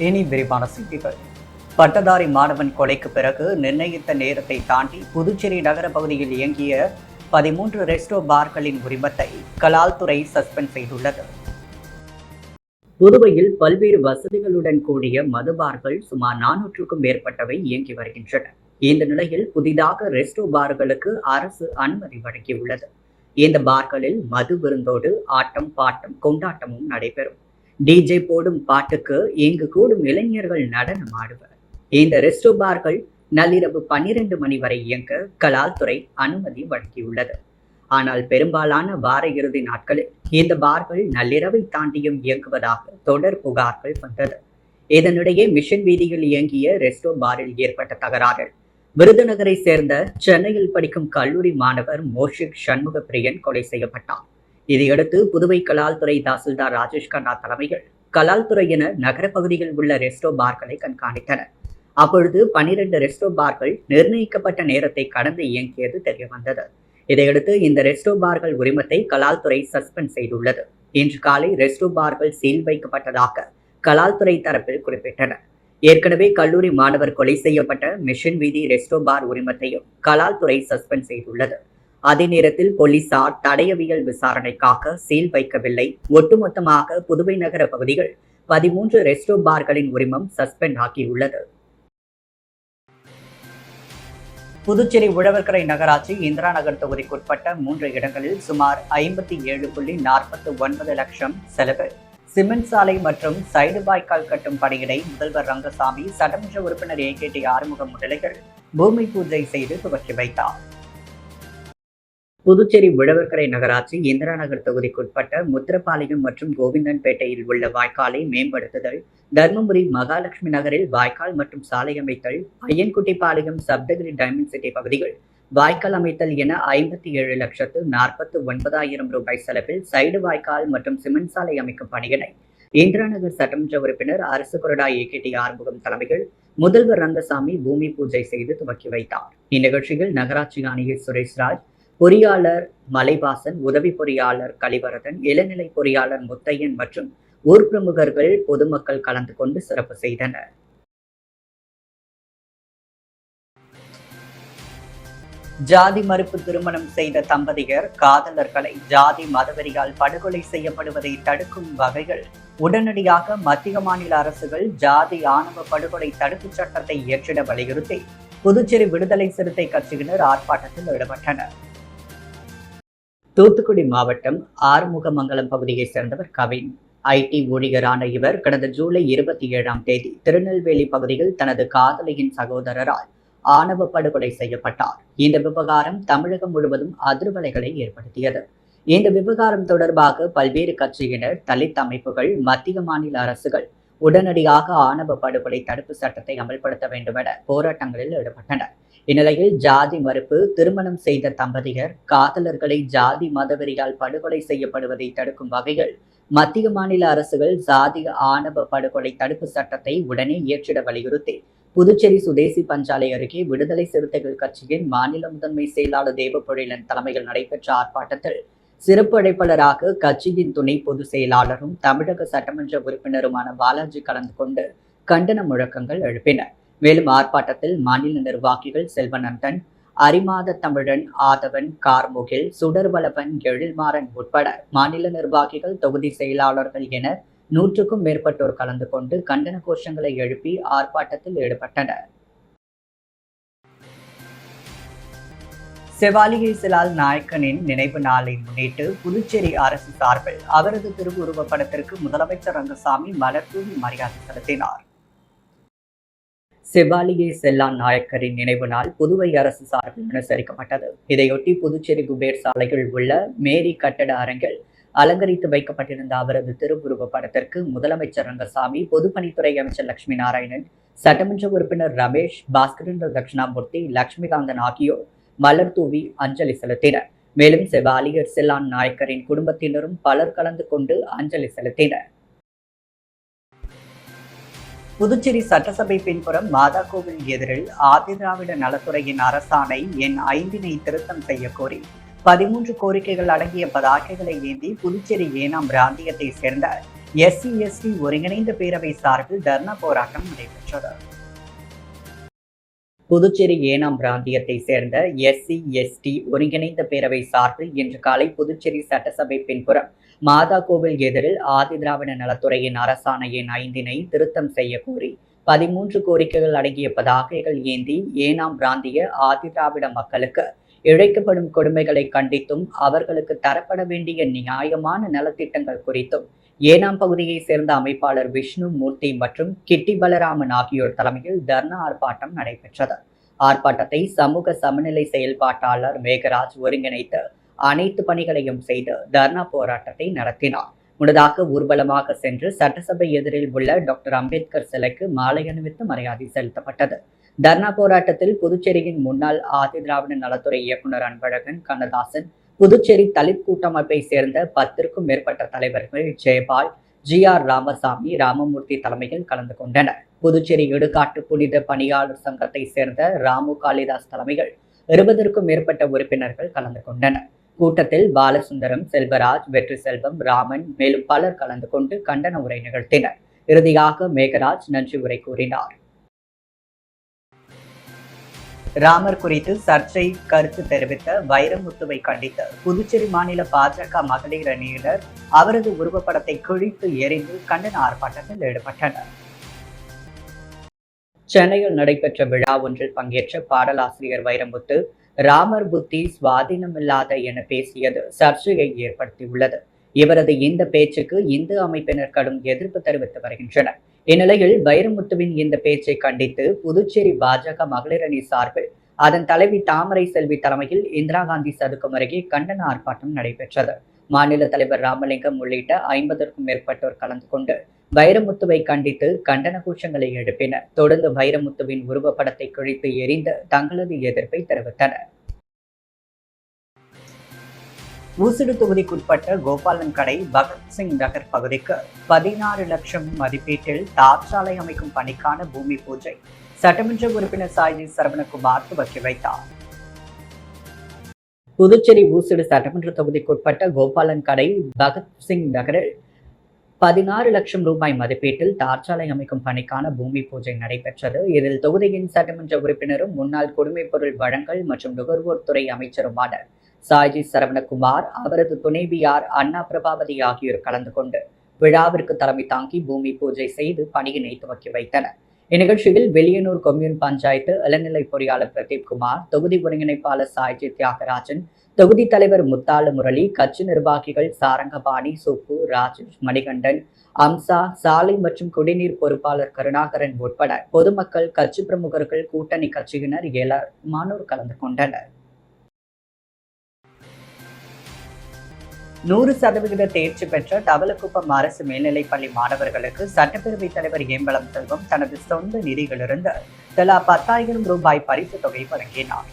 இனி விரிவான செய்திகள். பட்டதாரி மாணவன் கொலைக்கு பிறகு நிர்ணயித்த நேரத்தை தாண்டி புதுச்சேரி நகர பகுதியில் இயங்கிய 13 ரெஸ்டோ பார்களின் உரிமத்தை கலால்துறை சஸ்பெண்ட் செய்துள்ளது. புதுவையில் பல்வேறு வசதிகளுடன் கூடிய மதுபார்கள் சுமார் 400க்கும் மேற்பட்டவை இயங்கி வருகின்றன. இந்த நிலையில் புதிதாக ரெஸ்டோ பார்களுக்கு அரசு அனுமதி வழங்கியுள்ளது. இந்த பார்களில் மது விருந்தோடு ஆட்டம் பாட்டம் கொண்டாட்டமும் நடைபெறும். டிஜே போடும் பாட்டுக்கு இங்கு கூடும் இளைஞர்கள் நடனம் ஆடுவர். இந்த ரெஸ்டோ பார்கள் நள்ளிரவு 12 மணி வரை இயங்க கலால்துறை அனுமதி வழங்கியுள்ளது. ஆனால் பெரும்பாலான வார இறுதி நாட்களில் இந்த பார்கள் நள்ளிரவை தாண்டியும் இயங்குவதாக தொடர் புகார்கள் வந்தது. இதனிடையே மிஷன் வீதியில் இயங்கிய ரெஸ்டோ பாரில் ஏற்பட்ட தகராறில் விருதுநகரை சேர்ந்த சென்னையில் படிக்கும் கல்லூரி மாணவர் மோஷிக் சண்முக பிரியன் கொலை செய்யப்பட்டார். இதையடுத்து புதுவை கலால்துறை தாசில்தார் ராஜேஷ் கண்ணா தலைமையில் கலால்துறையினர் நகர பகுதியில் உள்ள ரெஸ்டோ பார்களை கண்காணித்தனர். அப்பொழுது 12 ரெஸ்டோ பார்கள் நிர்ணயிக்கப்பட்ட நேரத்தை கடந்து இயங்கியது தெரிய வந்தது. இதையடுத்து இந்த ரெஸ்டோ பார்கள் உரிமத்தை கலால்துறை சஸ்பெண்ட் செய்துள்ளது. இன்று காலை ரெஸ்டோ பார்கள் சீல் வைக்கப்பட்டதாக கலால்துறை தரப்பில் குறிப்பிட்டனர். ஏற்கனவே கல்லூரி மாணவர் கொலை செய்யப்பட்ட மிஷன் வீதி ரெஸ்டோ பார் உரிமத்தையும் கலால்துறை சஸ்பெண்ட் செய்துள்ளது. அதே நேரத்தில் போலீசார் தடயவியல் விசாரணைக்காக சீல் வைக்கவில்லை. ஒட்டுமொத்தமாக புதுவை நகர பகுதிகள் 13 ரெஸ்டோ பார்களின் உரிமம் சஸ்பெண்ட் ஆகியுள்ளது. புதுச்சேரி உழவர்கரை நகராட்சி இந்திரா நகர் தொகுதிக்குட்பட்ட 3 இடங்களில் சுமார் 57.49 லட்சம் செலவில் சிமெண்ட் சாலை மற்றும் சைடு வாய்க்கால் கட்டும் பணியினை முதல்வர் ரங்கசாமி சட்டமன்ற உறுப்பினர் AKT ஆறுமுகம் முன்னிலையில் பூமி பூஜை செய்து துவக்கி வைத்தார். புதுச்சேரி உழவர்கரை நகராட்சி இந்திரா நகர் தொகுதிக்குட்பட்ட முத்திரப்பாளையம் மற்றும் கோவிந்தன்பேட்டையில் உள்ள வாய்க்காலை மேம்படுத்துதல், தர்மபுரி மகாலட்சுமி நகரில் வாய்க்கால் மற்றும் சாலை அமைத்தல், ஐயன்குட்டிப்பாளையம் சப்தகிரி டைமண்ட் சிட்டி பகுதிகள் வாய்க்கால் அமைத்தல் என 57,49,000 ரூபாய் செலவில் சைடு வாய்க்கால் மற்றும் சிமெண்ட் சாலை அமைக்கும் பணியினை இந்திரா நகர் சட்டமன்ற உறுப்பினர் அரசு கொறடா AKT ஆறுமுகம் தலைமையில் முதல்வர் ரங்கசாமி பூமி பூஜை செய்து துவக்கி வைத்தார். இந்நிகழ்ச்சியில் நகராட்சி ஆணையர் சுரேஷ்ராஜ், பொறியாளர் மலைவாசன், உதவி பொறியாளர் கலிவரதன், இளநிலை பொறியாளர் முத்தையன் மற்றும் ஊர் பிரமுகர்கள் பொதுமக்கள் கலந்து கொண்டு சிறப்பு செய்தனர். ஜாதி மறுப்பு திருமணம் செய்த தம்பதியர் காதலர்களை ஜாதி மதவெறியால் படுகொலை செய்யப்படுவதை தடுக்கும் வகைகள் உடனடியாக மத்திய மாநில அரசுகள் ஜாதி ஆணவ படுகொலை தடுப்புச் சட்டத்தை இயற்றிட வலியுறுத்தி புதுச்சேரி விடுதலை சிறுத்தை கட்சியினர் ஆர்ப்பாட்டத்தில் ஈடுபட்டனர். தூத்துக்குடி மாவட்டம் ஆறுமுகமங்கலம் பகுதியைச் சேர்ந்தவர் கவின். IT ஊழியரான இவர் கடந்த ஜூலை 27ஆம் தேதி திருநெல்வேலி பகுதியில் தனது காதலியின் சகோதரரால் ஆணவ படுகொலை செய்யப்பட்டார். இந்த விவகாரம் தமிழகம் முழுவதும் அதிர்வலைகளை ஏற்படுத்தியது. இந்த விவகாரம் தொடர்பாக பல்வேறு கட்சியினர், தலித் அமைப்புகள், மத்திய மாநில அரசுகள் உடனடியாக ஆணவ படுகொலை தடுப்பு சட்டத்தை அமல்படுத்த வேண்டும் என போராட்டங்களில் ஈடுபட்டனர். இந்நிலையில் ஜாதி மறுப்பு திருமணம் செய்த தம்பதியர் காதலர்களை ஜாதி மதவெறியால் படுகொலை செய்யப்படுவதை தடுக்கும் வகையில் மத்திய மாநில அரசுகள் ஜாதி ஆணவ படுகொலை தடுப்பு சட்டத்தை உடனே இயற்றிட வலியுறுத்தி புதுச்சேரி சுதேசி பஞ்சாலை அருகே விடுதலை சிறுத்தைகள் கட்சியின் மாநில முதன்மை செயலாளர் தேவபொழிலன் தலைமையில் நடைபெற்ற ஆர்ப்பாட்டத்தில் சிறப்பு அழைப்பாளராக கட்சியின் துணை பொதுச் செயலாளரும் தமிழக சட்டமன்ற உறுப்பினருமான பாலாஜி கலந்து கொண்டு கண்டன முழக்கங்கள் எழுப்பினர். மேலும் ஆர்ப்பாட்டத்தில் மாநில நிர்வாகிகள் செல்வநந்தன், அரிமாத தமிழன், ஆதவன், கார்முகில், சுடர்வளவன், எழில்மாறன் உட்பட மாநில நிர்வாகிகள், தொகுதி செயலாளர்கள் என 100க்கும் மேற்பட்டோர் கலந்து கொண்டு கண்டன கோஷங்களை எழுப்பி ஆர்ப்பாட்டத்தில் ஈடுபட்டனர். செவாலியை செலால் நாயக்கனின் நினைவு நாளை முன்னிட்டு புதுச்சேரி அரசு சார்பில் அவரது திருவுருவ படத்திற்கு முதலமைச்சர் ரங்கசாமி மலர் தூவி மரியாதை செலுத்தினார். செவாலியை செல்லான் நாயக்கரின் நினைவு நாள் புதுவை அரசு சார்பில் அனுசரிக்கப்பட்டது. இதையொட்டி புதுச்சேரி குபேர் சாலையில் உள்ள மேரி கட்டட அரங்கில் அலங்கரித்து வைக்கப்பட்டிருந்த அவரது திருவுருவ படத்திற்கு முதலமைச்சர் ரங்கசாமி, பொதுப்பணித்துறை அமைச்சர் லட்சுமி நாராயணன், சட்டமன்ற உறுப்பினர் ரமேஷ், பாஸ்கரேந்திர தட்சிணாமூர்த்தி, லட்சுமிகாந்தன் ஆகியோர் மலர் தூவி அஞ்சலி செலுத்தினர். மேலும் செவாலியர் செல்லான் நாயக்கரின் குடும்பத்தினரும் பலர் கலந்து கொண்டு அஞ்சலி செலுத்தினர். புதுச்சேரி சட்டசபை பின்புறம் மாதா கோவில் எதிரில் ஆதிதிராவிட நலத்துறையின் அரசாணை எண் 5 திருத்தம் செய்ய கோரி 13 கோரிக்கைகள் அடங்கிய பதாகைகளை ஏந்தி புதுச்சேரி ஏனாம் பிராந்தியத்தை சேர்ந்த SC/ST ஒருங்கிணைந்த பேரவை சார்பில் தர்ணா போராட்டம் நடைபெற்றது. புதுச்சேரி ஏனாம் பிராந்தியத்தை சேர்ந்த SC/ST ஒருங்கிணைந்த பேரவை சார்பில் இன்று காலை புதுச்சேரி சட்டசபை பின்புறம் மாதா கோவில் எதிரில் ஆதிதிராவிட நலத்துறையின் அரசாணை எண் 5 திருத்தம் செய்ய கோரி 13 கோரிக்கைகள் அடங்கிய பதாகைகள் ஏந்தி ஏனாம் பிராந்திய ஆதிதிராவிட மக்களுக்கு இழைக்கப்படும் கொடுமைகளை கண்டித்தும் அவர்களுக்கு தரப்பட வேண்டிய நியாயமான நலத்திட்டங்கள் குறித்தும் ஏனாம் பகுதியை சேர்ந்த அமைப்பாளர் விஷ்ணு மூர்த்தி மற்றும் கிட்டி பலராமன் ஆகியோர் தலைமையில் தர்ணா ஆர்ப்பாட்டம் நடைபெற்றது. ஆர்ப்பாட்டத்தை சமூக சமநிலை செயல்பாட்டாளர் மேகராஜ் ஒருங்கிணைத்து அனைத்து பணிகளையும் செய்து தர்ணா போராட்டத்தை நடத்தினார். முன்னதாக ஊர்வலமாக சென்று சட்டசபை எதிரில் உள்ள டாக்டர் அம்பேத்கர் சிலைக்கு மாலை அணிவித்து மரியாதை செலுத்தப்பட்டது. தர்ணா போராட்டத்தில் புதுச்சேரியின் முன்னாள் ஆதிதிராவிட நலத்துறை இயக்குநர் அன்பழகன், கண்ணதாசன், புதுச்சேரி தலித் கூட்டமைப்பை சேர்ந்த 10க்கும் மேற்பட்ட தலைவர்கள், ஜெயபால், GR ராமசாமி, ராமமூர்த்தி தலைமையில் கலந்து கொண்டனர். புதுச்சேரி இடுகாட்டு புனித பணியாளர் சங்கத்தை சேர்ந்த ராமு காளிதாஸ் தலைமையில் 20க்கும் மேற்பட்ட உறுப்பினர்கள் கலந்து கொண்டனர். கூட்டத்தில் பாலசுந்தரம், செல்வராஜ், வெற்றி செல்வம், ராமன் மேலும் பலர் கலந்து கொண்டு கண்டன உரை நிகழ்த்தினர். இறுதியாக மேகராஜ் நன்றி உரை கூறினார். ராமர் குறித்து சர்ச்சை கருத்து தெரிவித்த வைரமுத்துவை கண்டித்து புதுச்சேரி மாநில பாஜக மகளிர் அணியினர் அவரது உருவப்படத்தை கிழித்து எறிந்து கண்டன ஆர்ப்பாட்டத்தில் ஈடுபட்டனர். சென்னையில் நடைபெற்ற விழா ஒன்றில் பங்கேற்ற பாடலாசிரியர் வைரமுத்து ராமர் புத்தி சுவாதீனமில்லாத என பேசியது சர்ச்சையை ஏற்படுத்தியுள்ளது. இவரது இந்த பேச்சுக்கு இந்து அமைப்பினர் கடும் எதிர்ப்பு தெரிவித்து வருகின்றனர். இந்நிலையில் வைரமுத்துவின் இந்த பேச்சை கண்டித்து புதுச்சேரி பாஜக மகளிர் அணி சார்பில் அதன் தலைவி தாமரை செல்வி தலைமையில் இந்திரா காந்தி சதுக்கம் அருகே கண்டன ஆர்ப்பாட்டம் நடைபெற்றது. மாநில தலைவர் ராமலிங்கம் உள்ளிட்ட 50க்கும் மேற்பட்டோர் கலந்து கொண்டு வைரமுத்துவை கண்டித்து கண்டன கோஷங்களை எழுப்பினர். தொடர்ந்து வைரமுத்துவின் உருவப்படத்தை கிழித்து எறிந்து தங்களது எதிர்ப்பை தெரிவித்தனர். ஊசுடு தொகுதிக்குட்பட்ட கோபாலன் கடை பகத்சிங் நகர் பகுதிக்கு 16 லட்சம் மதிப்பீட்டில் தார் சாலை அமைக்கும் பணிக்கான பூமி பூஜை சட்டமன்ற உறுப்பினர் சாய்ஜி சரவணகுமார் துவக்கி வைத்தார். புதுச்சேரி ஊசுடு சட்டமன்ற தொகுதிக்குட்பட்ட கோபாலன் கடை பகத்சிங் நகரில் 16 லட்சம் ரூபாய் மதிப்பீட்டில் தார் சாலை அமைக்கும் பணிக்கான பூமி பூஜை நடைபெற்றது. இதில் தொகுதியின் சட்டமன்ற உறுப்பினரும் முன்னாள் குடிமைப் பொருள் வழங்கல் மற்றும் நுகர்வோர் துறை அமைச்சருமான சாய்ஜி சரவணகுமார், அவரது துணைவியார் அண்ணா பிரபாவதி ஆகியோர் கலந்து கொண்டு விழாவிற்கு தலைமை தாங்கி பூமி பூஜை செய்து பணியினை துவக்கி வைத்தனர். இந்நிகழ்ச்சியில் வெளியனூர் கொம்யூன் பஞ்சாயத்து இளநிலை பொறியாளர் பிரதீப் குமார், தொகுதி ஒருங்கிணைப்பாளர் சாய்ஜி தியாகராஜன், தொகுதி தலைவர் முத்தாளு முரளி, கட்சி நிர்வாகிகள் சாரங்கபாணி, சுப்பு, ராஜேஷ், மணிகண்டன், அம்சா, சாலை மற்றும் குடிநீர் பொறுப்பாளர் கருணாகரன் உட்பட பொதுமக்கள், கட்சி பிரமுகர்கள், கூட்டணி கட்சியினர் ஏராளமானோர் கலந்து கொண்டனர். 100% தேர்ச்சி பெற்ற தவளக்குப்பம் அரசு மேல்நிலைப்பள்ளி மாணவர்களுக்கு சட்டப்பேரவைத் தலைவர் ஏம்பலம் செல்வம் தனது சொந்த நிதியிலிருந்து தலா 10,000 ரூபாய் பரிசு தொகை வழங்கினார்.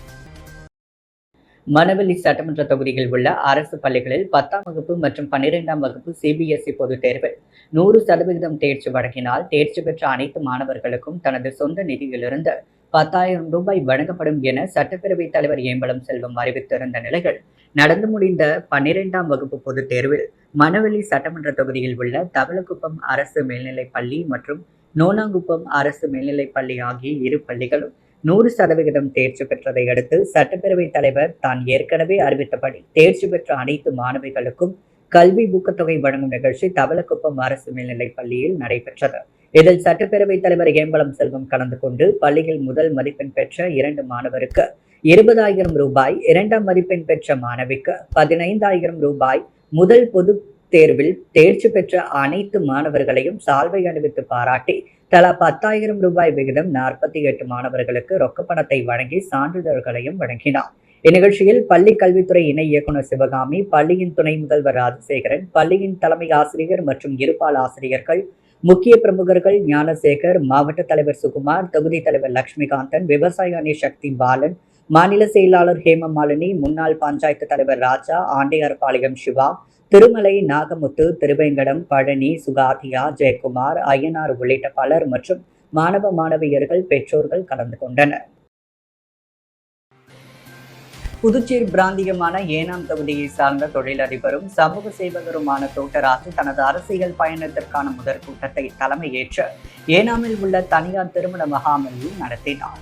மணவெளி சட்டமன்ற தொகுதியில் உள்ள அரசு பள்ளிகளில் 10ஆம் வகுப்பு மற்றும் 12ஆம் வகுப்பு CBSE பொதுத் தேர்வில் 100% தேர்ச்சி வழங்கினால் தேர்ச்சி பெற்ற அனைத்து மாணவர்களுக்கும் தனது சொந்த நிதியிலிருந்து 10,000 ரூபாய் வழங்கப்படும் என சட்டப்பேரவைத் தலைவர் ஏம்பலம் செல்வம் அறிவித்திருந்த நிலையில் நடந்து முடிந்த 12ஆம் வகுப்பு பொதுத் தேர்வில் மணவெளி சட்டமன்ற தொகுதியில் உள்ள தவளக்குப்பம் அரசு மேல்நிலைப்பள்ளி மற்றும் நோனாங்குப்பம் அரசு மேல்நிலைப்பள்ளி ஆகிய இரு பள்ளிகளும் 100% தேர்ச்சி பெற்றதை அடுத்து சட்டப்பேரவைத் தலைவர் தான் ஏற்கனவே அறிவித்தபடி தேர்ச்சி பெற்ற அனைத்து மாணவிகளுக்கும் கல்வி ஊக்கத்தொகை வழங்கும் நிகழ்ச்சி தவளக்குப்பம் அரசு மேல்நிலைப் பள்ளியில் நடைபெற்றது. இதில் சட்டப்பேரவைத் தலைவர் ஏம்பலம் செல்வம் கலந்து கொண்டு பள்ளியில் முதல் மதிப்பெண் பெற்ற 2 மாணவருக்கு 20,000 ரூபாய், 2ஆம் மதிப்பெண் பெற்ற மாணவிக்கு 15,000 ரூபாய், முதல் பொது தேர்வில் தேர்ச்சி பெற்ற அனைத்து மாணவர்களையும் சால்வை அணிவித்து பாராட்டி தலா 10,000 ரூபாய் விகிதம் 48 மாணவர்களுக்கு ரொக்கப்பணத்தை வழங்கி சான்றிதழ்களையும் வழங்கினார். இந்நிகழ்ச்சியில் பள்ளி கல்வித்துறை இணை இயக்குநர் சிவகாமி, பள்ளியின் துணை முதல்வர் ராஜசேகரன், பள்ளியின் தலைமை ஆசிரியர் மற்றும் இருபால் ஆசிரியர்கள், முக்கிய பிரமுகர்கள் ஞானசேகர், மாவட்ட தலைவர் சுகுமார், தொகுதி தலைவர் லட்சுமிகாந்தன், விவசாய அணி சக்தி பாலன், மாநில செயலாளர் ஹேமமாலினி, முன்னாள் பஞ்சாயத்து தலைவர் ராஜா, ஆண்டியார்பாளையம் சிவா, திருமலை நாகமுத்து, திருவேங்கடம், பழனி, சுகாதியா, ஜெயக்குமார், ஐயனார் உள்ளிட்ட பலர் மற்றும் மாணவ மாணவியர்கள், பெற்றோர்கள் கலந்து கொண்டனர். புதுச்சேரி பிராந்தியமான ஏனாம் தொகுதியை சார்ந்த தொழிலதிபரும் சமூக சேவகருமான தோட்டராஜு தனது அரசியல் பயணத்திற்கான முதற் கூட்டத்தை தலைமையேற்று ஏனாமில் உள்ள தனியார் திருமண முகாமில் நடத்தினார்.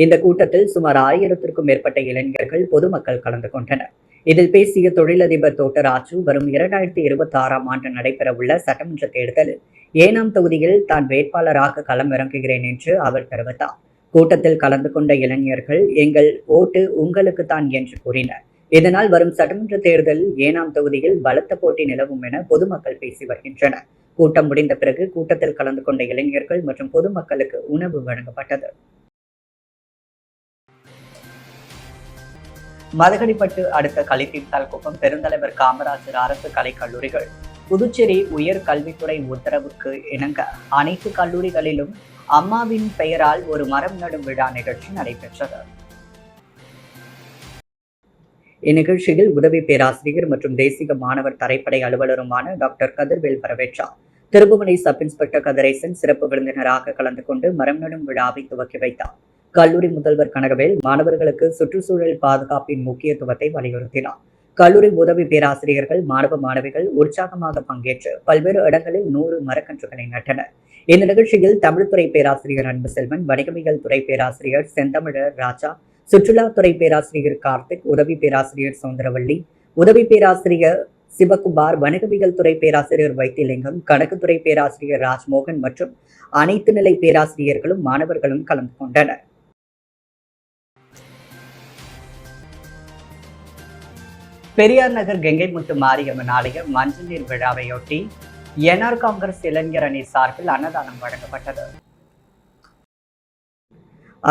இந்த கூட்டத்தில் சுமார் 1000த்திற்கும் மேற்பட்ட இளைஞர்கள் பொதுமக்கள் கலந்து கொண்டனர். இதில் பேசிய தொழிலதிபர் தோட்டராஜு வரும் 2026ஆம் ஆண்டு நடைபெறவுள்ள சட்டமன்ற தேர்தலில் ஏனாம் தொகுதியில் தான் வேட்பாளராக களம் இறங்குகிறேன் என்று அவர் தெரிவித்தார். கூட்டத்தில் கலந்து கொண்ட இளைஞர்கள் எங்கள் ஓட்டு உங்களுக்கு தான் என்று கூறினர். இதனால் வரும் சட்டமன்ற தேர்தலில் ஏனாம் தொகுதியில் பலத்த போட்டி நிலவும் என பொதுமக்கள் பேசி வருகின்றனர். கூட்டம் முடிந்த பிறகு கூட்டத்தில் கலந்து கொண்ட இளைஞர்கள் மற்றும் பொதுமக்களுக்கு உணவு வழங்கப்பட்டது. மதகடிப்பட்டு அடுத்த களித்தீர்த்தால்குப்பம் பெருந்தலைவர் காமராஜர் அரசு கலைக்கல்லூரிகள் புதுச்சேரி உயர் கல்வித்துறை உத்தரவுக்கு இணங்க அனைத்து கல்லூரிகளிலும் அம்மாவின் பெயரால் ஒரு மரம் நடும் விழா நிகழ்ச்சி நடைபெற்றது. இந்நிகழ்ச்சியில் உதவி பேராசிரியர் மற்றும் தேசிய மாணவர் தரைப்படை அலுவலருமான டாக்டர் கதிர்வேல் வரவேற்றார். திருபுவனை சப் இன்ஸ்பெக்டர் கதிரேசன் சிறப்பு விருந்தினராக கலந்து கொண்டு மரம் நடும் விழாவை துவக்கி வைத்தார். கல்லூரி முதல்வர் கனகவேல் மாணவர்களுக்கு சுற்றுச்சூழல் பாதுகாப்பின் முக்கியத்துவத்தை வலியுறுத்தினார். கல்லூரி உதவி பேராசிரியர்கள் மாணவ மாணவிகள் உற்சாகமாக பங்கேற்று பல்வேறு இடங்களில் 100 மரக்கன்றுகளை நட்டனர். இந்த நிகழ்ச்சியில் தமிழ்துறை பேராசிரியர் அன்புசெல்வன், வணிகவியல் துறை பேராசிரியர் செந்தமிழர் ராஜா, சுற்றுலாத்துறை பேராசிரியர் கார்த்திக், உதவி பேராசிரியர் சௌந்தரவள்ளி, உதவி பேராசிரியர் சிவகுமார், வணிகவியல் துறை பேராசிரியர் வைத்திலிங்கம், கணக்குத்துறை பேராசிரியர் ராஜ்மோகன் மற்றும் அனைத்து நிலை பேராசிரியர்களும் மாணவர்களும் கலந்து கொண்டனர். பெரியார் நகர் கெங்கைமுத்து மாரியம்மன் ஆலய மஞ்சள் நீர் விழாவையொட்டி என்ஆர் காங்கிரஸ் இளைஞர் அணி சார்பில் அன்னதானம் வழங்கப்பட்டது.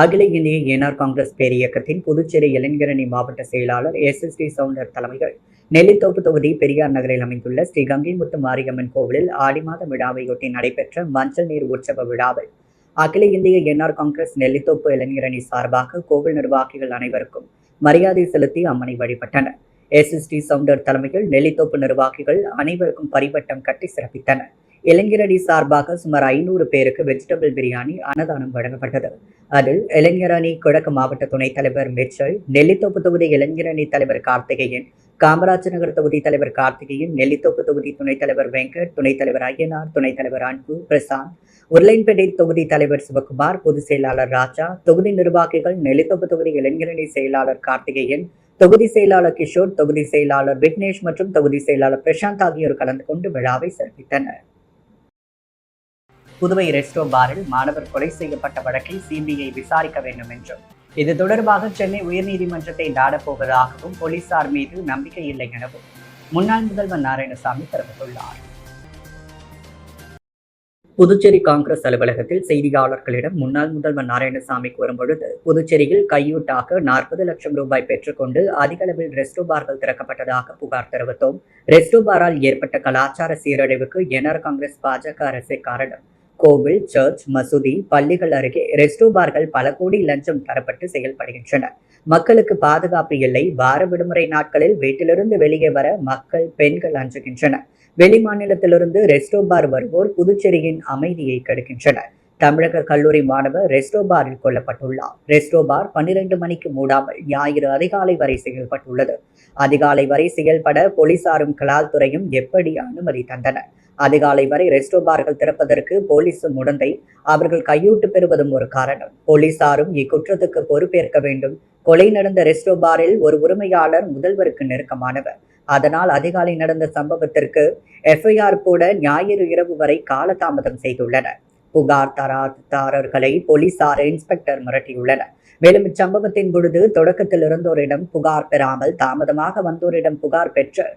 அகில இந்திய என்ஆர் காங்கிரஸ் பேரியக்கத்தின் புதுச்சேரி இளைஞர் அணி மாவட்ட செயலாளர் SSD சவுண்டர் தலைமையில் நெல்லித்தோப்பு தொகுதி பெரியார் நகரில் அமைந்துள்ள ஸ்ரீ கங்கைமுத்து மாரியம்மன் கோவிலில் ஆடி மாத விழாவையொட்டி நடைபெற்ற மஞ்சள் நீர் உற்சவ விழாவில் அகில இந்திய என்ஆர் காங்கிரஸ் நெல்லித்தோப்பு இளைஞர் அணி சார்பாக கோவில் நிர்வாகிகள் அனைவருக்கும் மரியாதை செலுத்தி அம்மனை வழிபட்டனர். SSD சவுண்டர் தலைமையில் நெல்லித்தோப்பு நிர்வாகிகள் அனைவருக்கும் பரிவட்டம் கட்டி சிறப்பித்தனர். இளைஞரணி சார்பாக சுமார் 500 பேருக்கு வெஜிடபிள் பிரியாணி அன்னதானம் வழங்கப்பட்டது. அதில் இளைஞரணி கிழக்கு மாவட்ட துணைத் தலைவர் மிச்சல், நெல்லித்தோப்பு தொகுதி இளைஞரணி தலைவர் கார்த்திகேயன், காமராஜ் நகர் தொகுதி தலைவர் கார்த்திகேயன், நெல்லித்தோப்பு தொகுதி துணைத் தலைவர் வெங்கட், துணைத் தலைவர் ஐயனார், துணைத் தலைவர் அன்பு பிரசாந்த், உருளைன்பேட்டை தொகுதி தலைவர் சிவகுமார், பொதுச் செயலாளர் ராஜா, தொகுதி நிர்வாகிகள் நெல்லித்தோப்பு தொகுதி இளைஞரணி செயலாளர் கார்த்திகேயன், தொகுதி செயலாளர் கிஷோர், தொகுதி செயலாளர் விக்னேஷ் மற்றும் தொகுதி செயலாளர் பிரசாந்த் ஆகியோர் கலந்து கொண்டு விழாவை சிறப்பித்தனர். புதுவை ரெஸ்டோ பாரில் மாணவர் கொலை செய்யப்பட்ட வழக்கை CBI விசாரிக்க வேண்டும் என்றும் இது தொடர்பாக சென்னை உயர்நீதிமன்றத்தை நாடப்போவதாகவும் போலீசார் மீது நம்பிக்கை இல்லை எனவும் முன்னாள் முதல்வர் நாராயணசாமி தெரிவித்துள்ளார். புதுச்சேரி காங்கிரஸ் அலுவலகத்தில் செய்தியாளர்களிடம் முன்னாள் முதல்வர் நாராயணசாமி கூறும்பொழுது, புதுச்சேரியில் கையூட்டாக 40 லட்சம் ரூபாய் பெற்றுக்கொண்டு அதிக அளவில் ரெஸ்டோ பார்கள் திறக்கப்பட்டதாக புகார் தெரிவித்தோம். ரெஸ்டோ பாரால் ஏற்பட்ட கலாச்சார சீரழிவுக்கு என்ஆர் காங்கிரஸ் பாஜக அரசே காரணம். கோவில், சர்ச், மசூதி, பள்ளிகள் அருகே ரெஸ்டோ பார்கள் பல கோடி லஞ்சம் தரப்பட்டு செயல்படுகின்றன. மக்களுக்கு பாதுகாப்பு இல்லை. வார விடுமுறை நாட்களில் வீட்டிலிருந்து வெளியே வர மக்கள், பெண்கள் அஞ்சுகின்றனர். வெளி மாநிலத்திலிருந்து ரெஸ்டோ பார் வருவோர் புதுச்சேரியின் அமைதியை கெடுக்கின்றனர். தமிழக கல்லூரி மாணவர் ரெஸ்டோ பாரில் கொல்லப்பட்டுள்ளார். ரெஸ்டோ பார் 12 மணிக்கு மூடாமல் ஞாயிறு அதிகாலை வரை செயல்பட்டுள்ளது. அதிகாலை வரை செயல்பட போலீசாரும் கலால்துறையும் எப்படி அனுமதி தந்தனர்? அதிகாலை வரை ரெஸ்டோ பார்கள் திறப்பதற்கு போலீசும் உடந்தை, அவர்கள் கையூட்டு பெறுவதும் ஒரு காரணம். போலீசாரும் இக்குற்றத்துக்கு பொறுப்பேற்க வேண்டும். கொலை நடந்த ரெஸ்டோ பாரில் ஒரு உரிமையாளர் முதல்வருக்கு நெருக்கமானவர். அதனால் அதிகாலை நடந்த சம்பவத்திற்கு FIR போட ஞாயிறு இரவு வரை காலதாமதம் செய்துள்ளனர். புகார் தராதாரர்களை போலீசார் இன்ஸ்பெக்டர் மிரட்டியுள்ளனர். மேலும் இச்சம்பவத்தின் பொழுது தொடக்கத்தில் இருந்தோரிடம் புகார் பெறாமல் தாமதமாக வந்தோரிடம் புகார் பெற்று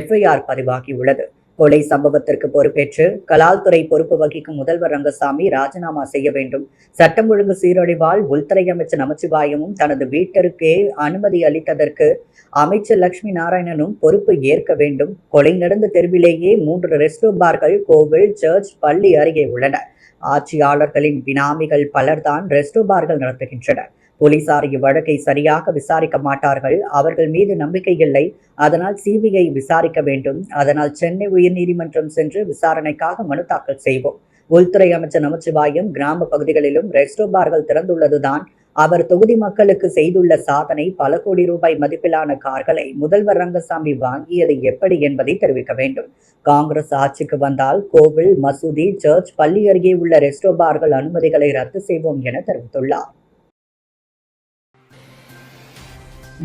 FIR பதிவாகியுள்ளது. கொலை சம்பவத்திற்கு பொறுப்பேற்று கலால்துறை பொறுப்பு வகிக்கும் முதல்வர் ரங்கசாமி ராஜினாமா செய்ய வேண்டும். சட்டம் ஒழுங்கு சீரழிவால் உள்துறை அமைச்சர் நமச்சிவாயமும் தனது வீட்டிற்கே அனுமதி அளித்ததற்கு அமைச்சர் லட்சுமி நாராயணனும் பொறுப்பு ஏற்க வேண்டும். கொலை நடந்த தெருவிலேயே 3 ரெஸ்டோ பார்கள், கோவில், சர்ச், பள்ளி அருகே உள்ளன. ஆட்சியாளர்களின் பினாமிகள் பலர்தான் ரெஸ்டோ பார்கள் நடத்துகின்றனர். போலீசார் இவ்வழக்கை சரியாக விசாரிக்க மாட்டார்கள். அவர்கள் மீது நம்பிக்கை இல்லை. அதனால் CBI விசாரிக்க வேண்டும். அதனால் சென்னை உயர்நீதிமன்றம் சென்று விசாரணைக்காக மனு தாக்கல் செய்வோம். உள்துறை அமைச்சர் நமச்சிவாயம் கிராம பகுதிகளிலும் ரெஸ்டோ பார்கள் திறந்துள்ளதுதான் அவர் தொகுதி மக்களுக்கு செய்துள்ள சாதனை பல கோடி ரூபாய் மதிப்பிலான கார்களை முதல்வர் ரங்கசாமி வாங்கியது எப்படி என்பதை தெரிவிக்க வேண்டும். காங்கிரஸ் ஆட்சிக்கு வந்தால் கோவில், மசூதி, சர்ச், பள்ளி அருகே உள்ள ரெஸ்டோ பார்கள் அனுமதிகளை ரத்து செய்வோம் என தெரிவித்துள்ளார்.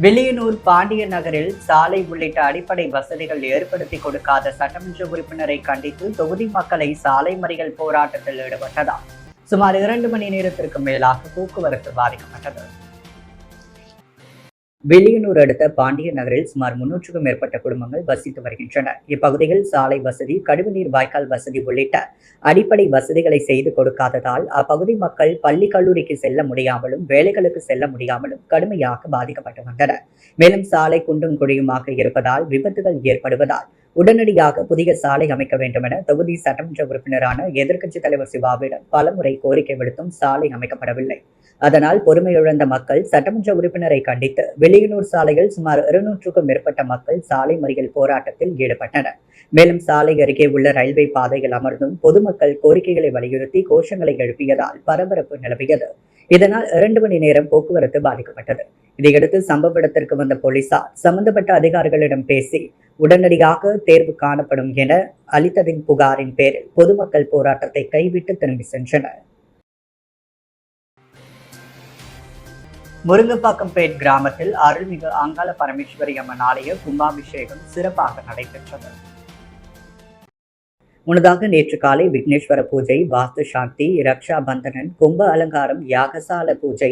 வில்லியனூர் பாண்டிய நகரில் சாலை உள்ளிட்ட அடிப்படை வசதிகள் ஏற்படுத்தி கொடுக்காத சட்டமன்ற உறுப்பினரை கண்டித்து தொகுதி மக்களை சாலை மறியல் போராட்டத்தில் ஈடுபட்டதால் சுமார் 2 மணி நேரத்திற்கு மேலாக போக்குவரத்து பாதிக்கப்பட்டது. வில்லியனூர் அடுத்த பாண்டிய நகரில் சுமார் 300க்கும் மேற்பட்ட குடும்பங்கள் வசித்து வருகின்றன. இப்பகுதியில் சாலை வசதி, கழிவுநீர் வாய்க்கால் வசதி உள்ளிட்ட அடிப்படை வசதிகளை செய்து கொடுக்காததால் அப்பகுதி மக்கள் பள்ளி, கல்லூரிக்கு செல்ல முடியாமலும், வேலைகளுக்கு செல்ல முடியாமலும் கடுமையாக பாதிக்கப்பட்டு வந்தனர். மேலும் சாலை குண்டும் குழியுமாக இருப்பதால் விபத்துகள் ஏற்படுவதால் உடனடியாக புதிய சாலை அமைக்க வேண்டும் என தொகுதி சட்டமன்ற உறுப்பினரான எதிர்க்கட்சித் தலைவர் சிவாவிடம் பலமுறை கோரிக்கை விடுத்தும் சாலை அமைக்கப்படவில்லை. அதனால் பொறுமையிழந்த மக்கள் சட்டமன்ற உறுப்பினரை கண்டித்து வில்லியனூர் சாலையில் சுமார் 200க்கும் மேற்பட்ட மக்கள் சாலை மறியல் போராட்டத்தில் ஈடுபட்டனர். மேலும் சாலை அருகே உள்ள ரயில்வே பாதையில் அமர்ந்தும் பொதுமக்கள் கோரிக்கைகளை வலியுறுத்தி கோஷங்களை எழுப்பியதால் பரபரப்பு நிலவியது. இதனால் 2 மணி நேரம் போக்குவரத்து பாதிக்கப்பட்டது. இதையடுத்து சம்பவ இடத்திற்கு வந்த போலீசார் சம்பந்தப்பட்ட அதிகாரிகளிடம் பேசி உடனடியாக தேர்வு காணப்படும் என அளித்ததின் புகாரின் பேரில் பொதுமக்கள் போராட்டத்தை கைவிட்டு திரும்பி சென்றனர். முருங்கப்பாக்கம்பேட் கிராமத்தில் அருள்மிகு அங்காள பரமேஸ்வரி அம்மன் ஆலய கும்பாபிஷேகம் சிறப்பாக நடைபெற்றது. முன்னதாக நேற்று காலை விக்னேஸ்வர பூஜை, வாஸ்து சாந்தி, ரக்ஷா பந்தனன், கும்ப அலங்காரம், யாகசால பூஜை,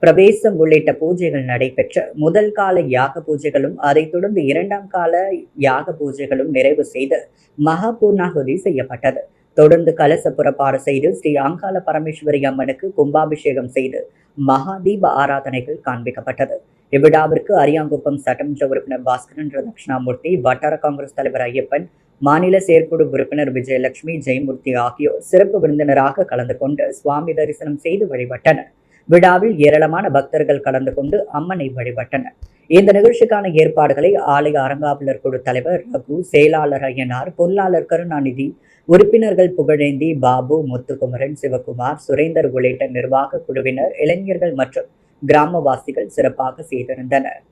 பிரவேசம் உள்ளிட்ட பூஜைகள் நடைபெற்ற முதல் கால யாக பூஜைகளும் அதைத் தொடர்ந்து 2ஆம் கால யாக பூஜைகளும் நிறைவு செய்து மகா பூர்ணாகுதி செய்யப்பட்டது. தொடர்ந்து கலச புறப்பாடு செய்து ஸ்ரீ அங்காள பரமேஸ்வரி அம்மனுக்கு கும்பாபிஷேகம் செய்து மகா தீப ஆராதனைகள் காண்பிக்கப்பட்டது. இவ்விழாவிற்கு அரியாங்குப்பம் சட்டமன்ற உறுப்பினர் பாஸ்கரன் தட்சிணாமூர்த்தி, வட்டார காங்கிரஸ் தலைவர் ஐயப்பன், மாநில செயற்குழு உறுப்பினர் விஜயலட்சுமி, ஜெயமூர்த்தி ஆகியோர் சிறப்பு விருந்தினராக கலந்து கொண்டு சுவாமி தரிசனம் செய்து வழிபட்டனர். விழாவில் ஏராளமான பக்தர்கள் கலந்து கொண்டு அம்மனை வழிபட்டனர். இந்த நிகழ்ச்சிக்கான ஏற்பாடுகளை ஆலய அறங்காவலர் குழு தலைவர் ரகு, செயலாளர் ஐயனார், பொருளாளர் கருணாநிதி, உறுப்பினர்கள் புகழேந்தி, பாபு, முத்துக்குமரன், சிவகுமார், சுரேந்தர் உள்ளிட்ட நிர்வாக குழுவினர், இளைஞர்கள் மற்றும் கிராமவாசிகள் சிறப்பாக செய்திருந்தனர்.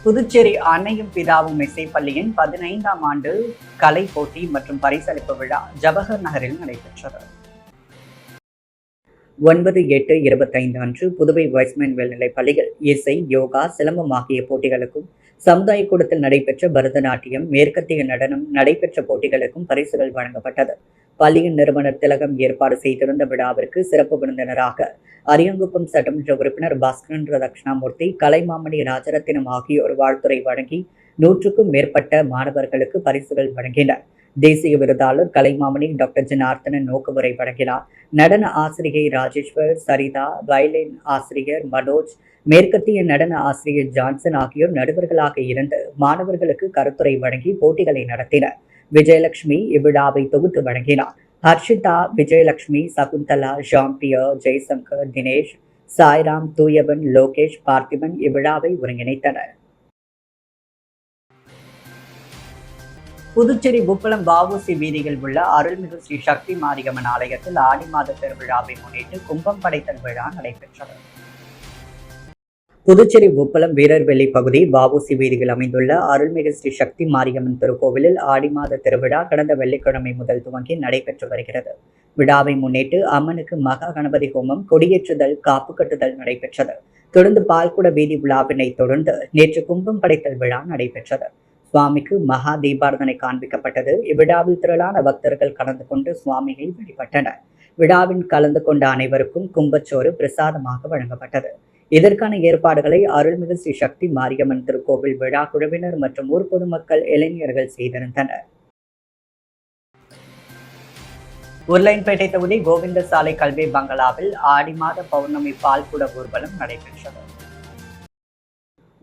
புதுச்சேரி அன்னையும் பிதாவும் இசைப்பள்ளியின் 15ஆம் ஆண்டு கலை போட்டி மற்றும் பரிசளிப்பு விழா ஜவஹர் நகரில் நடைபெற்றது. 9/8/25 அன்று புதுவை வைஸ்மேன் மேல்நிலைப் பள்ளியில் இசை, யோகா, சிலம்பம் ஆகிய போட்டிகளுக்கும், சமுதாய கூடத்தில் நடைபெற்ற பரதநாட்டியம், மேற்கத்திய நடனம் நடைபெற்ற போட்டிகளுக்கும் பரிசுகள் வழங்கப்பட்டது. பள்ளியின் நிறுவனர் திலகம் ஏற்பாடு செய்திருந்த விழாவிற்கு சிறப்பு விருந்தினராக அரியாங்குப்பம் சட்டமன்ற உறுப்பினர் பாஸ்கரன் தட்சிணாமூர்த்தி, கலைமாமணி ராஜரத்தினம் ஆகியோர் வாழ்த்துரை வழங்கி 100க்கும் மேற்பட்ட மாணவர்களுக்கு பரிசுகள் வழங்கினர். தேசிய விருதாளர் கலைமாமணி டாக்டர் ஜனார்த்தனன் நோக்குமுறை வழங்கினார். நடன ஆசிரியை ராஜேஸ்வர், சரிதா, வயலின் ஆசிரியர் மனோஜ், மேற்கத்திய நடன ஆசிரியர் ஜான்சன் ஆகியோர் நடுவர்களாக இருந்து மாணவர்களுக்கு கருத்துரை வழங்கி போட்டிகளை நடத்தினர். விஜயலட்சுமி இவ்விழாவை தொகுத்து வழங்கினார். ஹர்ஷிதா, விஜயலட்சுமி, சகுந்தலா, ஜாம்பியர், ஜெய்சங்கர், தினேஷ், சாய்ராம், தூயவன், லோகேஷ், பார்த்திபன் இவ்விழாவை ஒருங்கிணைத்தனர். புதுச்சேரி உப்பளம் வ.உ.சி. வீதியில் உள்ள அருள்மிகு ஸ்ரீ சக்தி மாரியம்மன் ஆலயத்தில் ஆடி மாத திருவிழாவை முன்னிட்டு கும்பம் படைத்தல் விழா நடைபெற்றது. புதுச்சேரி உப்பளம் வீரர்வெளி பகுதி வ.உ.சி. வீதியில் அமைந்துள்ள அருள்மிகு ஸ்ரீ சக்தி மாரியம்மன் திருக்கோவிலில் ஆடி மாத திருவிழா கடந்த வெள்ளிக்கிழமை முதல் துவங்கி நடைபெற்று வருகிறது. விழாவை முன்னிட்டு அம்மனுக்கு மகா கணபதி ஹோமம், கொடியேற்றுதல், காப்பு கட்டுதல் நடைபெற்றது. தொடர்ந்து பால்குட வீதி விழாவினை தொடர்ந்து நேற்று கும்பம் படைத்தல் விழா நடைபெற்றது. சுவாமிக்கு மகா தீபாரதனை காண்பிக்கப்பட்டது. இவ்விழாவில் திரளான பக்தர்கள் கலந்து கொண்டு சுவாமியை வழிபட்டனர். விழாவில் கலந்து கொண்ட அனைவருக்கும் கும்பச்சோறு பிரசாதமாக வழங்கப்பட்டது. இதற்கான ஏற்பாடுகளை அருள்மிகு ஸ்ரீ சக்தி மாரியம்மன் திருக்கோவில் விழா குழுவினர் மற்றும் ஊர் பொதுமக்கள், இளைஞர்கள் செய்திருந்தனர். உருளையன்பேட்டை தொகுதி கோவிந்த சாலை கல்வி பங்களாவில் ஆடி மாத பௌர்ணமி பால்குட ஊர்வலம் நடைபெற்றது.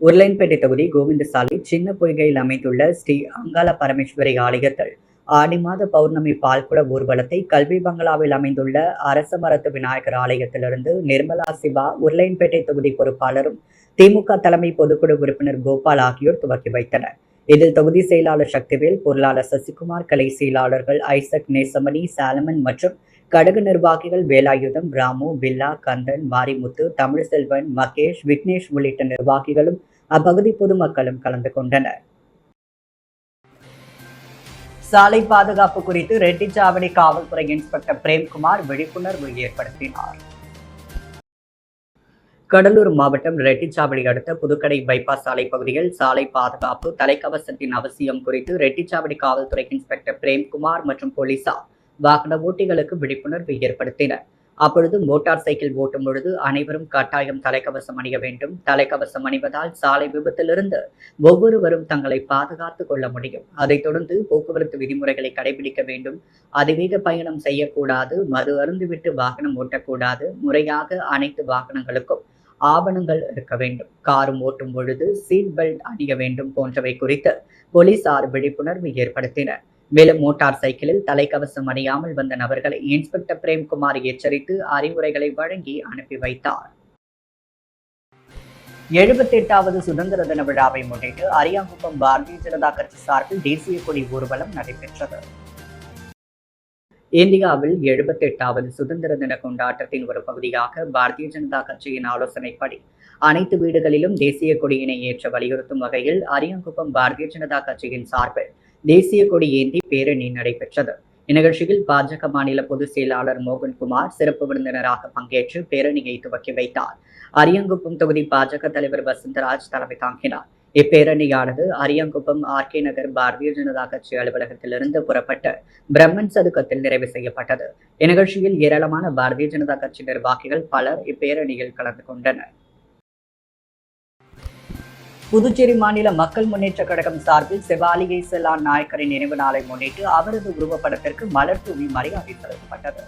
உருளையன்பேட்டை தொகுதி கோவிந்த சாலை சின்ன பொய்கையில் அமைந்துள்ள ஸ்ரீ அங்காள பரமேஸ்வரி ஆலயத்தில் ஆடி மாத பௌர்ணமி பால்குட ஊர்வலத்தை கல்வி பங்களாவில் அமைந்துள்ள அரச மரத்து விநாயகர் ஆலயத்திலிருந்து நிர்மலா சிவா, உருளையன்பேட்டை தொகுதி பொறுப்பாளரும் திமுக தலைமை பொதுக்குழு உறுப்பினர் கோபால் ஆகியோர் துவக்கி வைத்தனர். இதில் தொகுதி செயலாளர் சக்திவேல், பொருளாளர் சசிகுமார், கலை செயலாளர்கள் ஐசக், நேசமணி, சாலமன் மற்றும் கழக நிர்வாகிகள் வேலாயுதம், ராமு, பில்லா, கந்தன், மாரிமுத்து, தமிழ்செல்வன், மகேஷ், விக்னேஷ் உள்ளிட்ட நிர்வாகிகளும் அப்பகுதி பொதுமக்களும் கலந்து கொண்டனர். சாலை பாதுகாப்பு குறித்து ரெட்டிச்சாவடி காவல்துறை இன்ஸ்பெக்டர் பிரேம்குமார் விழிப்புணர்வு ஏற்படுத்தினார். கடலூர் மாவட்டம் ரெட்டிச்சாவடி அடுத்த புதுக்கடை பைபாஸ் சாலை பகுதியில் சாலை பாதுகாப்பு, தலைக்கவசத்தின் அவசியம் குறித்து ரெட்டிச்சாவடி காவல்துறை இன்ஸ்பெக்டர் பிரேம்குமார் மற்றும் போலீசார் வாகன ஓட்டிகளுக்கு விழிப்புணர்வு ஏற்படுத்தினர். அப்பொழுது மோட்டார் சைக்கிள் ஓட்டும் பொழுது அனைவரும் கட்டாயம் தலைக்கவசம் அணிய வேண்டும். தலைக்கவசம் அணிவதால் சாலை விபத்திலிருந்து ஒவ்வொருவரும் தங்களை பாதுகாத்துக் கொள்ள முடியும். அதைத் தொடர்ந்து போக்குவரத்து விதிமுறைகளை கடைபிடிக்க வேண்டும். அதிவேக பயணம் செய்யக்கூடாது. மது அருந்துவிட்டு வாகனம் ஓட்டக்கூடாது. முறையாக அனைத்து வாகனங்களுக்கும் ஆவணங்கள் இருக்க வேண்டும். காரும் ஓட்டும் பொழுது சீட் பெல்ட் அணிய வேண்டும் போன்றவை குறித்து போலீசார் விழிப்புணர்வு ஏற்படுத்தினர். மேலும் மோட்டார் சைக்கிளில் தலைக்கவசம் அணியாமல் வந்த நபர்களை இன்ஸ்பெக்டர் பிரேம்குமார் எச்சரித்து அறிவுரைகளை வழங்கி அனுப்பி வைத்தார். 78வது சுதந்திர தின விழாவை முன்னிட்டு அரியாங்குப்பம் பாரதிய ஜனதா கட்சி சார்பில் தேசிய கொடி ஊர்வலம் நடைபெற்றது. இந்தியாவில் 78வது சுதந்திர தின கொண்டாட்டத்தின் ஒரு பகுதியாக பாரதிய ஜனதா கட்சியின் ஆலோசனைப்படி அனைத்து வீடுகளிலும் தேசிய கொடியினை ஏற்ற வலியுறுத்தும் வகையில் அரியாங்குப்பம் பாரதிய ஜனதா கட்சியின் சார்பில் தேசிய கொடி ஏந்தி பேரணி நடைபெற்றது. இந்நிகழ்ச்சியில் பாஜக மாநில பொதுச் செயலாளர் மோகன்குமார் சிறப்பு விருந்தினராக பங்கேற்று பேரணியை துவக்கி வைத்தார். அரியாங்குப்பம் தொகுதி பாஜக தலைவர் வசந்தராஜ் தலைமை தாங்கினார். இப்பேரணியானது அரியாங்குப்பம் ஆர்கே நகர் பாரதிய ஜனதா கட்சி அலுவலகத்திலிருந்து புறப்பட்டு பிரம்மன் சதுக்கத்தில் நிறைவு செய்யப்பட்டது. இந்நிகழ்ச்சியில் ஏராளமான பாரதிய ஜனதா கட்சி நிர்வாகிகள் பலர் இப்பேரணியில் கலந்து கொண்டனர். புதுச்சேரி மாநில மக்கள் முன்னேற்ற கழகம் சார்பில் செவாலியை செல்லான் நாயக்கரின் நினைவு நாளை முன்னிட்டு அவரது உருவப்படத்திற்கு மலர் தூவி மரியாதை செலுத்தப்பட்டது.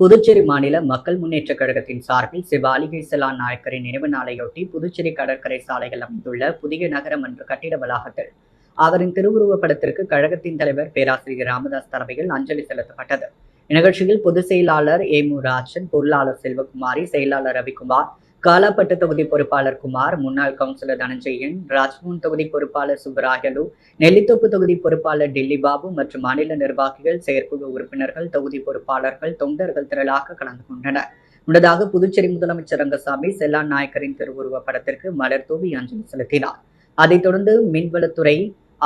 புதுச்சேரி மாநில மக்கள் முன்னேற்ற கழகத்தின் சார்பில் செவாலியை செல்லான் நாயக்கரின் நினைவு நாளையொட்டி புதுச்சேரி கடற்கரை சாலைகள் அமைந்துள்ள புதிய நகரமன்ற கட்டிட வளாகத்தில் அவரின் திருவுருவப்படத்திற்கு கழகத்தின் தலைவர் பேராசிரியர் ராமதாஸ் தலைமையில் அஞ்சலி செலுத்தப்பட்டது. இந்நிகழ்ச்சியில் பொதுச் செயலாளர் ஏமு ராஜன், பொருளாளர் செல்வகுமாரி, செயலாளர் ரவிக்குமார், காலாப்பட்டு தொகுதி பொறுப்பாளர் குமார், முன்னாள் கவுன்சிலர் தனஞ்சயன், ராஜ்மோகன் தொகுதி பொறுப்பாளர் சுப்பராயலு, நெல்லித்தோப்பு தொகுதி பொறுப்பாளர் டில்லி பாபு மற்றும் மாநில நிர்வாகிகள், செயற்குழு உறுப்பினர்கள், தொகுதி பொறுப்பாளர்கள், தொண்டர்கள் திரளாக கலந்து கொண்டனர். முன்னதாக புதுச்சேரி முதலமைச்சர் ரங்கசாமி செல்லான் நாயக்கரின் திருவுருவ படத்திற்கு மலர் தூவி அஞ்சலி செலுத்தினார். அதைத் தொடர்ந்து மீன்வளத்துறை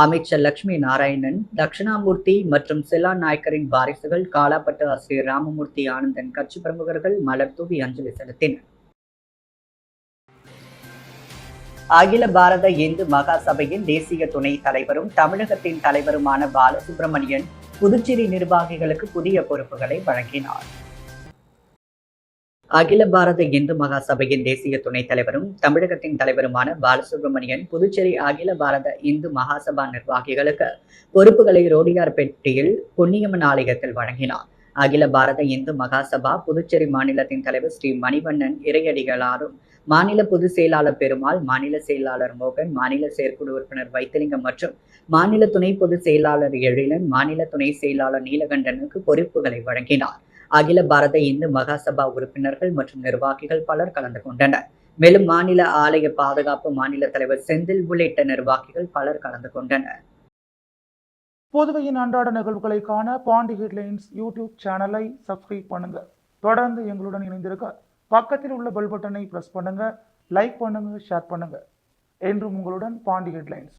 அமைச்சர் லட்சுமி நாராயணன், தட்சிணாமூர்த்தி மற்றும் செல்லான் நாயக்கரின் வாரிசுகள், காலாப்பட்டு ஆசிரியர் ராமமூர்த்தி ஆனந்தன் கட்சி பிரமுகர்கள் மலர் தூவி அஞ்சலி செலுத்தினர். அகில பாரத இந்து மகாசபையின் தேசிய துணை தலைவரும் தமிழகத்தின் தலைவருமான பாலசுப்ரமணியன் புதுச்சேரி நிர்வாகிகளுக்கு புதிய பொறுப்புகளை வழங்கினார். அகில பாரத இந்து மகாசபையின் தேசிய துணைத் தலைவரும் தமிழகத்தின் தலைவருமான பாலசுப்ரமணியன் புதுச்சேரி அகில பாரத இந்து மகாசபா நிர்வாகிகளுக்கு பொறுப்புகளை ரோடியார்பேட்டையில் பொன்னியம்மன் ஆலயத்தில் வழங்கினார். அகில பாரத இந்து மகாசபா புதுச்சேரி மாநிலத்தின் தலைவர் ஸ்ரீ மணிவண்ணன் இறையடிகளாரும், மாநில பொதுச் செயலாளர் பெருமாள், மாநில செயலாளர் மோகன், மாநில செயற்குழு உறுப்பினர் வைத்திலிங்கம் மற்றும் மாநில துணை பொதுச் செயலாளர் எழிலன், மாநில துணை செயலாளர் நீலகண்டனுக்கு பொறுப்புகளை வழங்கினார். அகில பாரத இந்து மகாசபா உறுப்பினர்கள் மற்றும் நிர்வாகிகள் பலர் கலந்து கொண்டனர். மேலும் மாநில ஆலய பாதுகாப்பு மாநில தலைவர் செந்தில் உள்ளிட்ட நிர்வாகிகள் பலர் கலந்து கொண்டனர். புதுவையின் அன்றாட நிகழ்வுகளை காண பாண்டி ஹெட்லைன்ஸ் யூடியூப் சேனலை சப்ஸ்கிரைப் பண்ணுங்க. தொடர்ந்து எங்களுடன் இணைந்திருக்க பக்கத்தில் உள்ள பெல் பட்டனை பிரஸ் பண்ணுங்க. லைக் பண்ணுங்க, ஷேர் பண்ணுங்க. என்றும் உங்களுடன் பாண்டி ஹெட்லைன்ஸ்.